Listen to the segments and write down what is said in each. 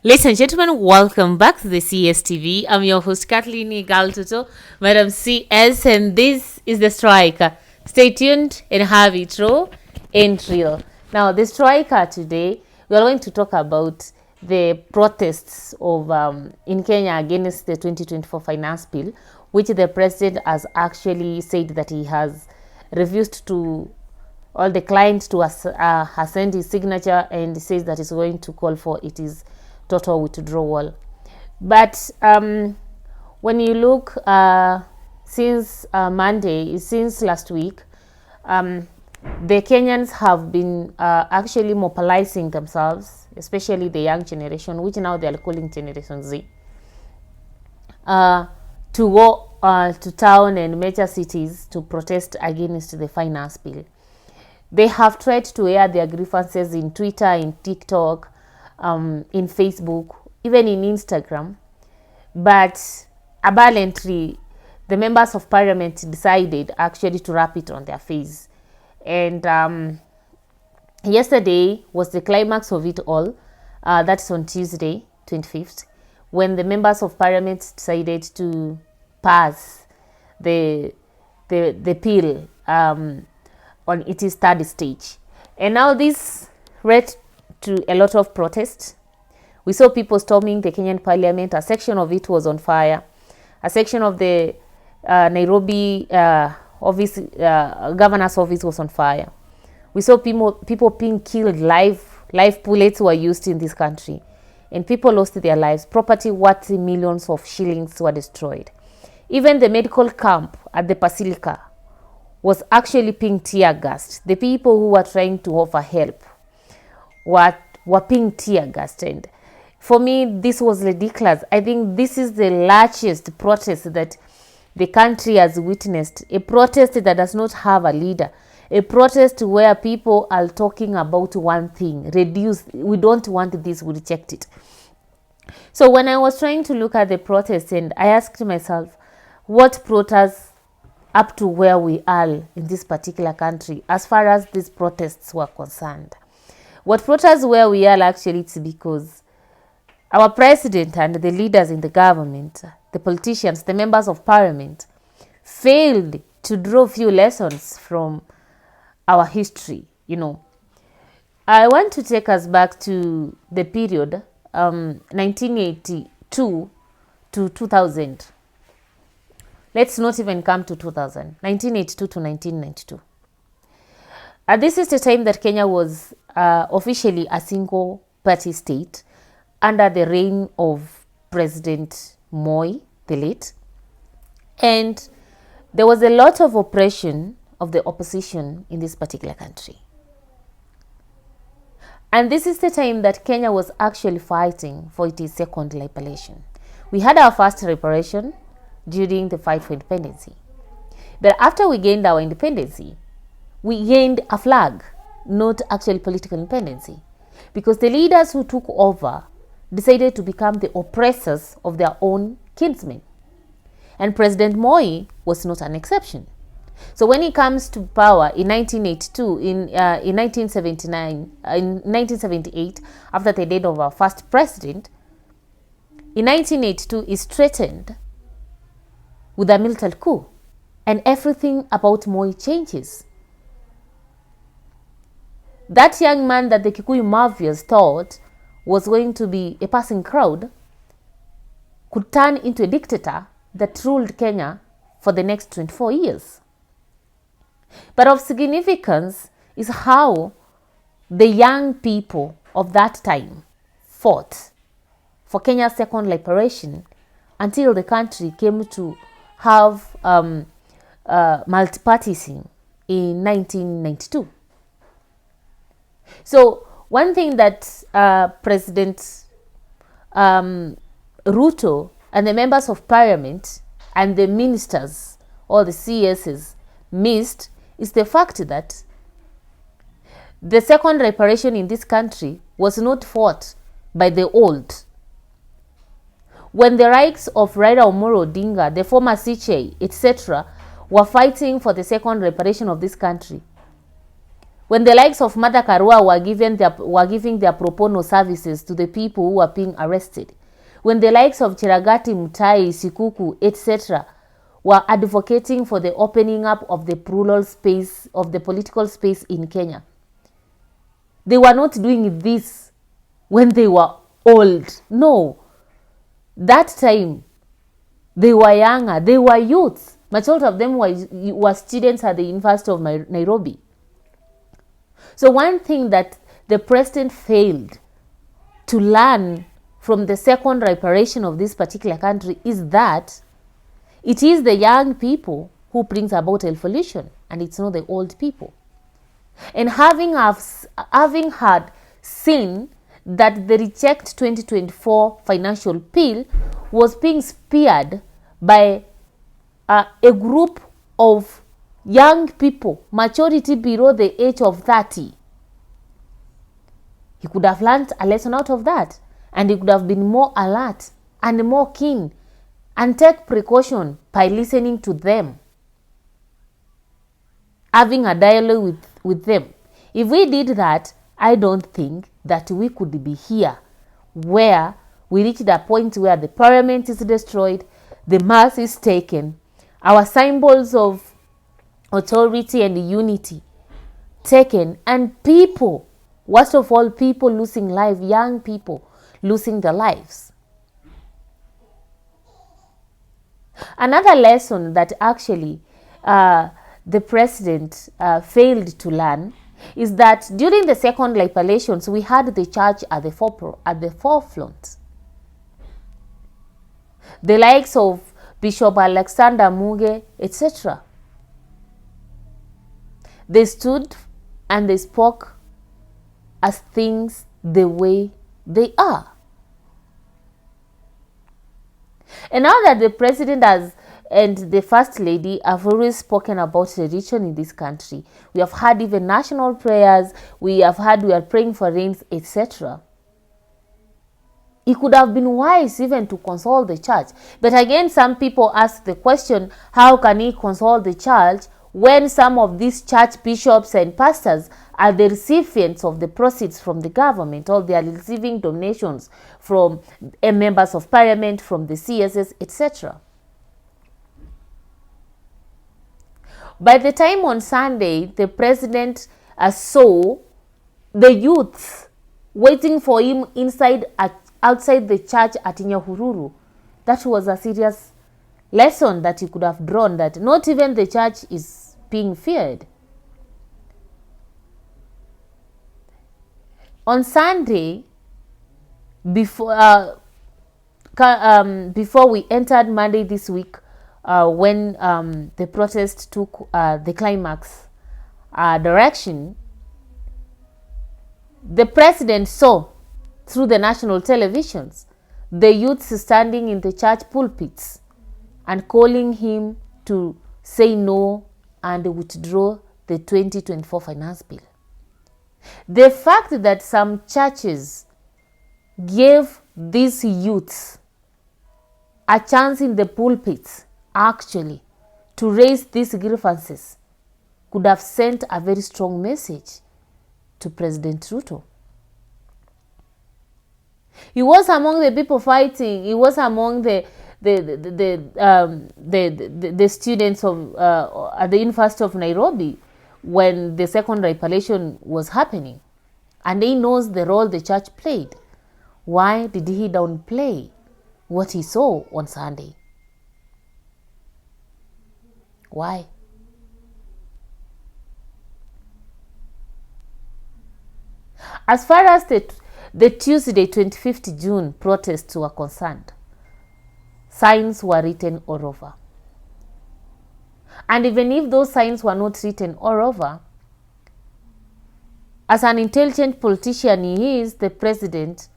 Ladies and gentlemen, welcome back to the CSTV. I'm your host, Kathleen Galtuto, Madam CS, and this is The Striker. Stay tuned and have it raw and real. Now, The Striker today, we are going to talk about the protests of in Kenya against the 2024 finance bill, which the president has actually said that he has refused to all the clients to send his signature, and says that he's going to call for it is total withdrawal. But when you look since Monday, since last week, the Kenyans have been actually mobilizing themselves, especially the young generation, which now they are calling Generation Z, to go to town and major cities to protest against the finance bill. They have tried to air their grievances in Twitter, in TikTok, in Facebook, even in Instagram. But apparently, the members of parliament decided actually to wrap it on their face. And yesterday was the climax of it all. That's on Tuesday, 25th, when the members of parliament decided to pass the bill on its third stage. And now this led to a lot of protests. We saw people storming the Kenyan parliament. A section of it was on fire. A section of the Nairobi office, governor's office was on fire. We saw people being killed. Live bullets were used in this country, and people lost their lives. Property worth millions of shillings were destroyed. Even the medical camp at the Basilica was actually being tear gassed. The people who were trying to offer help were being tear gassed. And for me, this was ridiculous. I think this is the largest protest that the country has witnessed. A protest that does not have a leader. A protest where people are talking about one thing: reduce. We don't want this, we reject it. So when I was trying to look at the protest, and I asked myself, what brought us up to where we are in this particular country as far as these protests were concerned? What brought us where we are actually, it's because our president and the leaders in the government, the politicians, the members of parliament, failed to draw few lessons from our history. I want to take us back to the period 1982 to 2000. Let's not even come to 2000. 1982 to 1992. This is the time that Kenya was officially a single party state under the reign of President Moi, the late. And there was a lot of oppression of the opposition in this particular country. And this is the time that Kenya was actually fighting for its second liberation. We had our first liberation during the fight for independence. But after we gained our independence, we gained a flag, not actually political independence, because the leaders who took over decided to become the oppressors of their own kinsmen. And President Moi was not an exception. So when he comes to power in 1982, in 1979, in 1978, after the death of our first president, in 1982 is threatened with a military coup, and everything about Moi changes. That young man that the Kikuyu mafias thought was going to be a passing crowd could turn into a dictator that ruled Kenya for the next 24 years. But of significance is how the young people of that time fought for Kenya's second liberation until the country came to have multipartyism in 1992. So one thing that President Ruto and the members of parliament and the ministers or the CSs missed is the fact that the second liberation in this country was not fought by the old. When the likes of Raila Amolo Odinga, the former CJ, etc., were fighting for the second liberation of this country, when the likes of Mother Karua were giving their pro bono services to the people who were being arrested, when the likes of Chiragati, Mutai, Sikuku, etc., were advocating for the opening up of the plural space, of the political space in Kenya, they were not doing this when they were old. No. That time, they were younger. They were youths. Majority of them were students at the University of Nairobi. So one thing that the president failed to learn from the second reparation of this particular country is that it is the young people who brings about evolution, and it's not the old people. And having had seen that the Reject 2024 financial bill was being speared by a group of young people, majority below the age of 30. He could have learned a lesson out of that, and he could have been more alert and more keen and take precaution by listening to them, having a dialogue with them. If we did that, I don't think that we could be here where we reached a point where the parliament is destroyed, the mass is taken, our symbols of authority and unity taken, and people, worst of all, people losing life, young people losing their lives. Another lesson that actually the president failed to learn is that during the second liberations, we had the church at the forefront. The likes of Bishop Alexander Muge, etc. They stood and they spoke as things the way they are. And now that the president and the first lady have always spoken about religion in this country, we have had even national prayers, we are praying for rains, etc. It could have been wise even to consult the church. But again, some people ask the question, how can he consult the church when some of these church bishops and pastors are the recipients of the proceeds from the government, or they are receiving donations from members of parliament, from the CSS, etc. By the time on Sunday, the president saw the youths waiting for him outside the church at Nyahururu. That was a serious lesson that he could have drawn, that not even the church is being feared. On Sunday, before we entered Monday this week, when the protest took the climax direction, the president saw through the national televisions the youths standing in the church pulpits and calling him to say no and withdraw the 2024 finance bill. The fact that some churches gave these youths a chance in the pulpits actually to raise these grievances could have sent a very strong message to President Ruto. He was among the people fighting. He was among the students of at the University of Nairobi when the second reparation was happening, and he knows the role the church played. Why did he downplay what he saw on Sunday? Why? As far as the Tuesday 25th June protests were concerned, signs were written all over. And even if those signs were not written all over, as an intelligent politician he is, the president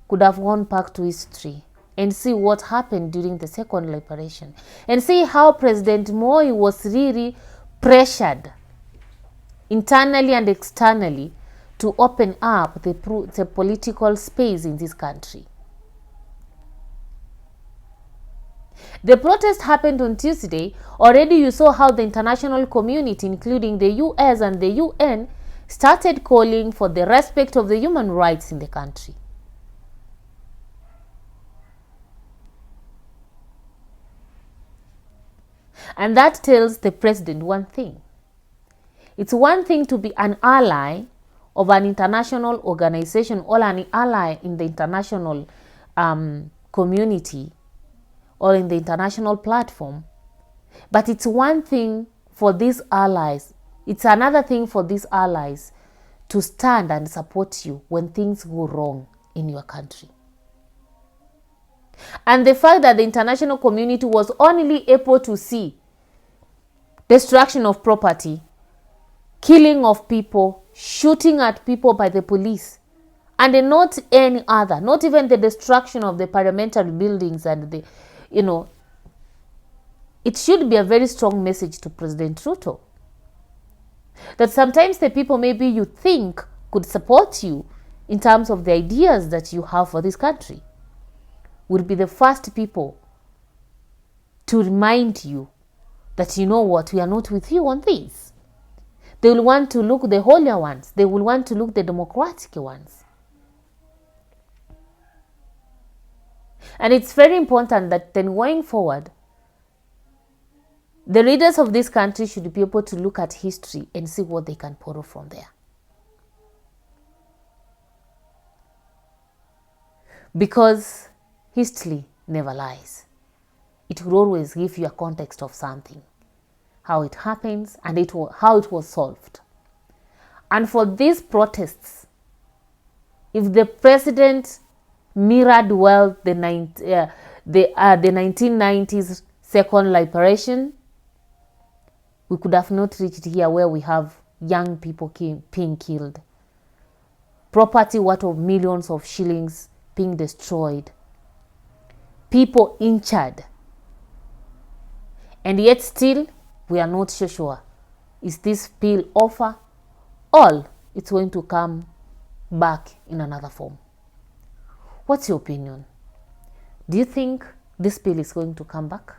could have gone back to history and see what happened during the second liberation, and see how President Moi was really pressured internally and externally to open up the political space in this country. The protest happened on Tuesday. Already you saw how the international community, including the US and the UN, started calling for the respect of the human rights in the country. And that tells the president one thing. It's one thing to be an ally of an international organization or an ally in the international community or in the international platform. But it's one thing for these allies, it's another thing for these allies to stand and support you when things go wrong in your country. And the fact that the international community was only able to see destruction of property, killing of people, shooting at people by the police, and not any other, not even the destruction of the parliamentary buildings and the, it should be a very strong message to President Ruto. That sometimes the people maybe you think could support you in terms of the ideas that you have for this country would be the first people to remind you that, you know what, we are not with you on this. They will want to look the holier ones. They will want to look the democratic ones. And it's very important that then going forward, the leaders of this country should be able to look at history and see what they can borrow from there. Because history never lies. It will always give you a context of something, how it happens, and how it was solved. And for these protests, if the president mirrored well the 1990s second liberation, we could have not reached here where we have young people being killed, property worth of millions of shillings being destroyed, people injured, and yet still we are not so sure, is this bill over or it's going to come back in another form? What's your opinion? Do you think this bill is going to come back?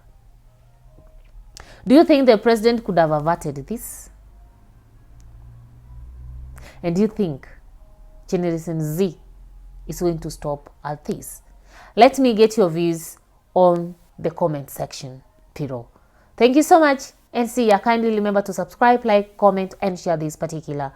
Do you think the president could have averted this? And do you think Generation Z is going to stop at this? Let me get your views on the comment section below. Thank you so much, and see ya. Kindly remember to subscribe, like, comment, and share this particular